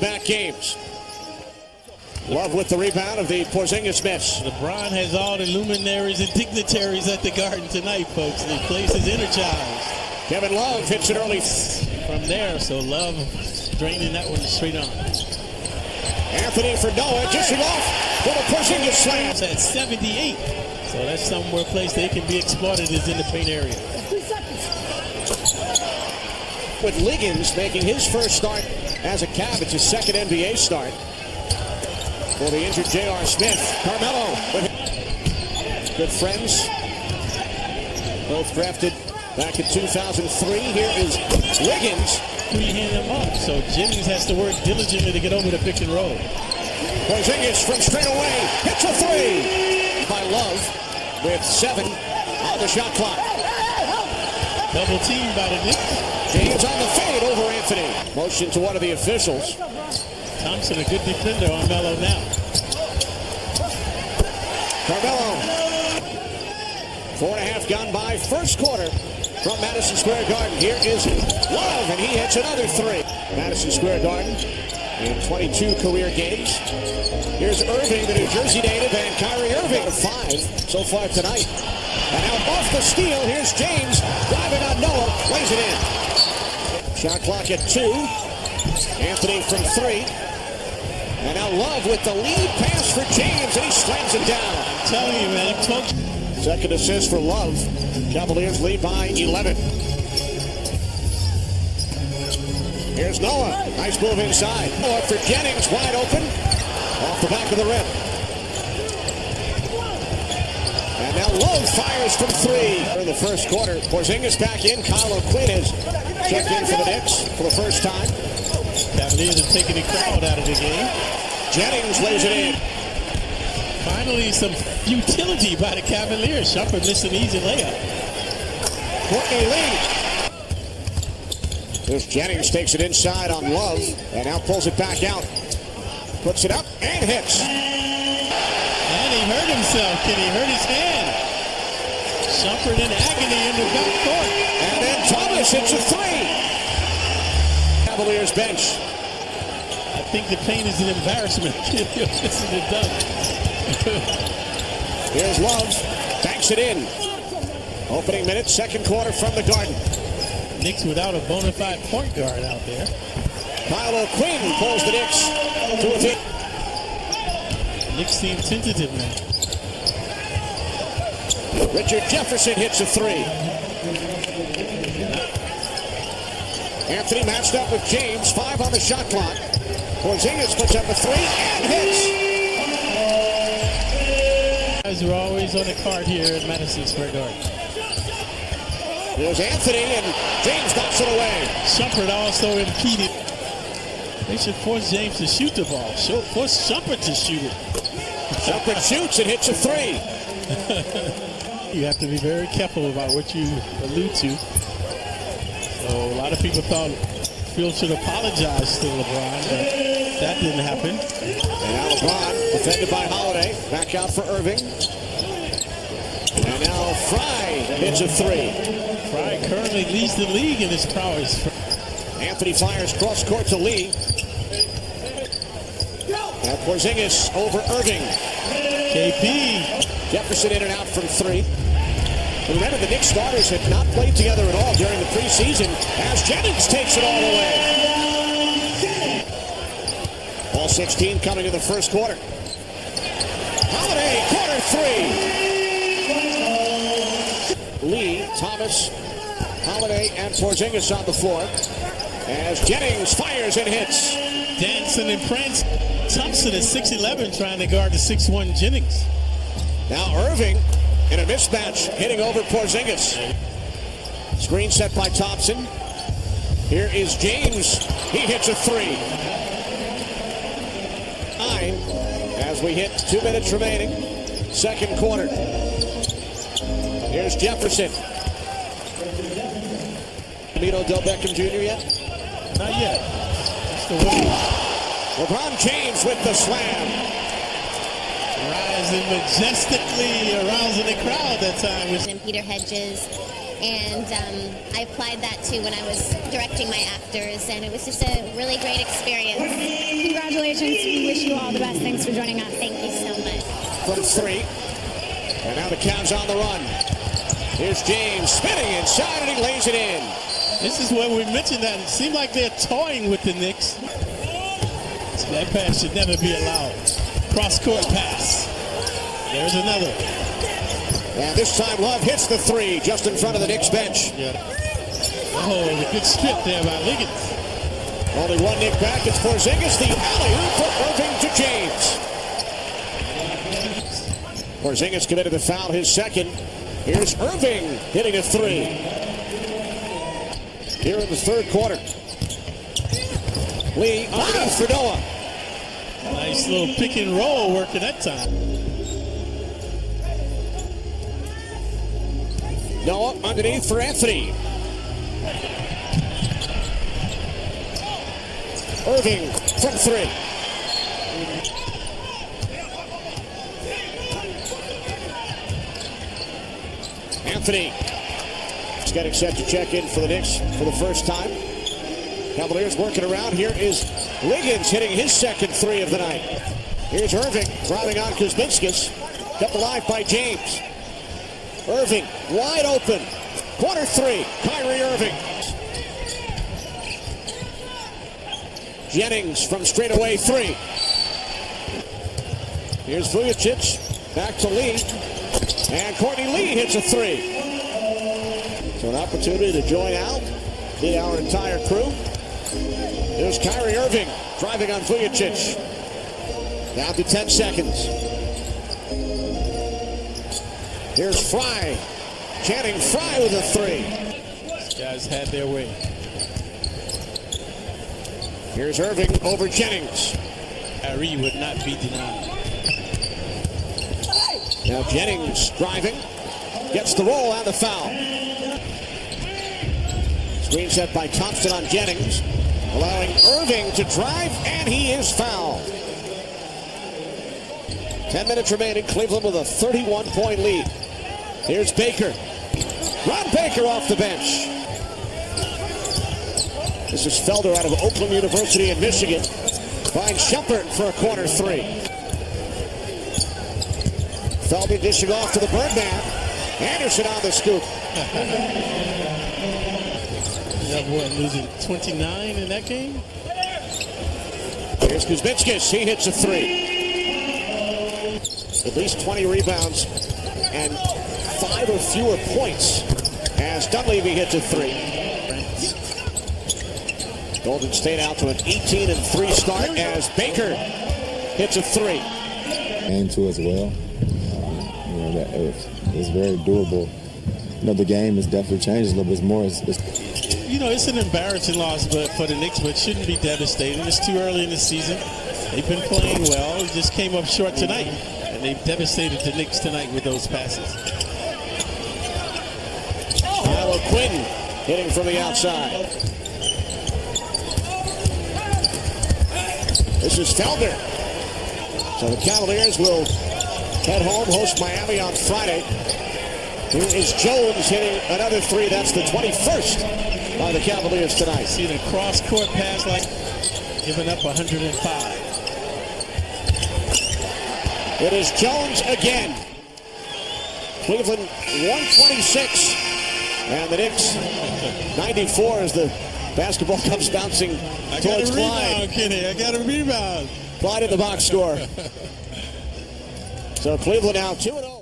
Back games. Love with the rebound of the Porzingis miss. LeBron has all the luminaries and dignitaries at the Garden tonight, folks. The place is energized. Kevin Love hits it early from there, so Love draining that one straight on. Anthony for Noah, dishing off for the Porzingis slam. It's at 78, so that's somewhere place they can be exploited is in the paint area. With Liggins making his first start as a Cav, it's his second NBA start. For the injured J.R. Smith, Carmelo with good friends. Both drafted back in 2003. Here is Liggins. Three-hand him up, so Jennings has to work diligently to get over the pick and roll. Porzingis from straight away, hits a three by Love with 7 on the shot clock. Double team by the Knicks. James on the fade over Anthony. Motion to one of the officials. Thompson, a good defender on Melo now. Carmelo. 4.5 gone by. First quarter from Madison Square Garden. Here is Love, and he hits another three. Madison Square Garden in 22 career games. Here's Irving, the New Jersey native, and Kyrie Irving, 5 so far tonight. And now off the steal, here's James driving on Noah, lays it in. Shot clock at 2. Anthony from 3. And now Love with the lead pass for James, and he slams it down. I'm telling you, man. Second assist for Love. Cavaliers lead by 11. Here's Noah. Nice move inside. Noah for Jennings, wide open. Off the back of the rim. And now Love fires from 3 in the first quarter. Porzingis back in. Kyle O'Quinn has checked in for the Knicks for the first time. Cavaliers have taken the crowd out of the game. Jennings lays it in. Finally, some futility by the Cavaliers. Shumpert missed an easy layup. Courtney Lee. There's Jennings, takes it inside on Love, and now pulls it back out. Puts it up and hits. And he hurt himself. Can he hurt his hand? Shumpert in agony in the backcourt. And then Thomas hits a 3. Cavaliers bench. I think the pain is an embarrassment. This is a dunk. Here's Love. Banks it in. Opening minute, second quarter from the Garden. Knicks without a bona fide point guard out there. Kyle O'Quinn pulls the Knicks to within. Knicks seem tentative now. Richard Jefferson hits a 3. Anthony matched up with James. 5 on the shot clock. Porzingis puts up a 3 and hits. Guys are always on the card here at Madison Square Garden. There's Anthony, and James knocks it away. Shumpert also impeded. They should force James to shoot the ball. Force Shumpert to shoot it. Shumpert shoots and hits a 3. You have to be very careful about what you allude to. So a lot of people thought Phil should apologize to LeBron, but that didn't happen. And now LeBron, defended by Holiday, back out for Irving. And now Fry hits a 3. Fry currently leads the league in his prowess. Anthony fires cross court to Lee. Now Porzingis over Irving. KP. Jefferson in and out from 3. But remember, the Knicks starters had not played together at all during the preseason as Jennings takes it all away. All 16 coming in the first quarter. Holiday, corner 3. Lee, Thomas, Holiday, and Porzingis on the floor as Jennings fires and hits. Dancing and prancing. Thompson at 6'11", trying to guard the 6'1" Jennings. Now Irving in a mismatch, hitting over Porzingis. Screen set by Thompson. Here is James. He hits a 3. 9 as we hit 2 minutes remaining. Second quarter. Here's Jefferson. Mito Del Beckham Jr. yet? Not yet. That's the winner. LeBron James with the slam. Rising majestically, arousing the crowd that time. And Peter Hedges And I applied that to when I was directing my actors, and it was just a really great experience. Congratulations. We wish you all the best. Thanks for joining us. Thank you so much. From 3. And now the Cavs on the run. Here's James spinning inside, and he lays it in. This is where we mentioned that it seemed like they're toying with the Knicks. So that pass should never be allowed. Cross-court pass. There's another. And this time Love hits the 3 just in front of the Knicks bench. Yeah. Oh, the good strip there by Liggins. Only one Knick back. It's Porzingis. The alley-oop for Irving to James. Porzingis committed the foul, his second. Here's Irving hitting a 3. Here in the third quarter. Lee underneath for Noah. Nice little pick and roll working that time. Noah underneath for Anthony. Irving from 3. Anthony is getting set to check in for the Knicks for the first time. Cavaliers working around. Here is Liggins hitting his second 3 of the night. Here's Irving driving on Kuzminskis. Kept alive by James. Irving wide open. Corner 3. Kyrie Irving. Jennings from straightaway 3. Here's Vujicic. Back to Lee. And Courtney Lee hits a 3. So an opportunity to join out. Did our entire crew. There's Kyrie Irving driving on Vujicic. Down to 10 seconds. Here's Fry. Channing Fry with a 3. These guys had their way. Here's Irving over Jennings. Kyrie would not be denied. Now Jennings driving. Gets the roll and the foul. Screen set by Thompson on Jennings. Allowing Irving to drive, and he is fouled. 10 minutes remaining. Cleveland with a 31-point lead. Here's Baker. Ron Baker off the bench. This is Felder out of Oakland University in Michigan. Finds Shumpert for a corner 3. Felder dishing off to the Birdman. Anderson on the scoop. Losing 29 in that game? Here's Kuzminskis. He hits a 3. At least 20 rebounds and 5 or fewer points as Dunleavy hits a 3. Golden State out to an 18-3 start as Baker hits a 3. Game 2 as well. It's very doable. The game has definitely changed a little bit more. It's an embarrassing loss for the Knicks, but it shouldn't be devastating. It's too early in the season. They've been playing well. It just came up short tonight, and they've devastated the Knicks tonight with those passes. Tyler Quinn hitting from the outside. This is Felder. So the Cavaliers will head home, host Miami on Friday. Here is Jones hitting another 3. That's the 21st by the Cavaliers tonight. See the cross-court pass like giving up 105. It is Jones again. Cleveland 126. And the Knicks 94 as the basketball comes bouncing towards Clyde. Kenny. I got a rebound. Clyde in the box score. So Cleveland now 2-0.